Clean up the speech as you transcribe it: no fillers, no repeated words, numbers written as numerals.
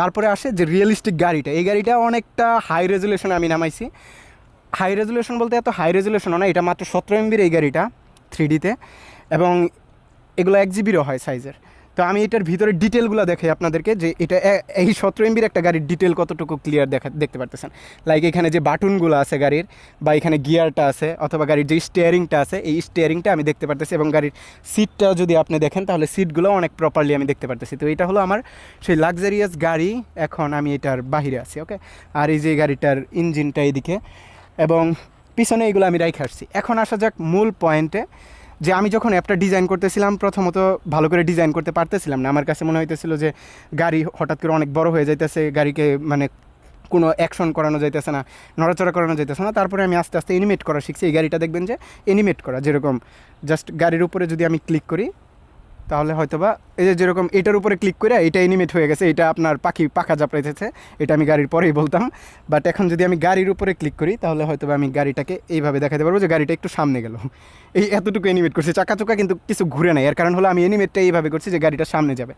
তারপরে আসে যে রিয়েলিস্টিক গাড়িটা, এই গাড়িটা অনেকটা হাই রেজুলেশনে আমি নামাইছি। হাই রেজুলেশন বলতে এত হাই রেজুলেশনও না, এটা মাত্র 17 MB এই গাড়িটা 3Dতে, এবং এগুলো 1 GB হয় সাইজের। তো আমি এটার ভিতরে ডিটেলগুলো দেখাই আপনাদেরকে, যে এটা এই 17 MB একটা গাড়ির ডিটেল কতটুকু ক্লিয়ার দেখতে পারতেছেন। লাইক এখানে যে বাটনগুলো আছে গাড়ির, বা এখানে গিয়ারটা আছে, অথবা গাড়ির যে স্টিয়ারিংটা আছে, এই স্টিয়ারিংটা আমি দেখতে পারতেছি, এবং গাড়ির সিটটা যদি আপনি দেখেন তাহলে সিটগুলো অনেক প্রপারলি আমি দেখতে পারতেছি। তো এটা হলো আমার সেই লাক্সারিয়াস গাড়ি। এখন আমি এটার বাহিরে আছি, ওকে। আর এই যে গাড়িটার ইঞ্জিনটা এইদিকে, এবং পিছনে এইগুলো আমি রাইখে আসছি। এখন আসা যাক মূল পয়েন্টে, যে আমি যখন অ্যাপটা ডিজাইন করতেছিলাম প্রথমত ভালো করে ডিজাইন করতে পারতেছিলাম না। আমার কাছে মনে হইতেছিল যে গাড়ি হঠাৎ করে অনেক বড় হয়ে যাইতেছে, গাড়িকে মানে কোনো অ্যাকশন করানো যাইতেছে না, নড়াচড়া করানো যাইতেছে না। তারপরে আমি আস্তে আস্তে অ্যানিমেট করা শিখছি। এই গাড়িটা দেখবেন যে অ্যানিমেট করা, যেরকম জাস্ট গাড়ির উপরে যদি আমি ক্লিক করি তাহলে হয়তোবা এই যে যেরকম এটার উপরে ক্লিক করে এটা অ্যানিমেট হয়ে গেছে, এটা আপনার পাখা জাপড়াইতেছে, এটা আমি গাড়ির পরেই বলতাম। বাট এখন যদি আমি গাড়ির উপরে ক্লিক করি তাহলে হয়তোবা আমি গাড়িটাকে এইভাবে দেখাতে পারবো যে গাড়িটা একটু সামনে গেল। এই এতটুকু অ্যানিমেট করছি, চাকা চোকা কিন্তু কিছু ঘুরে নাই। এর কারণ হলো আমি অ্যানিমেটটা এইভাবে করছি যে গাড়িটা সামনে যাবে।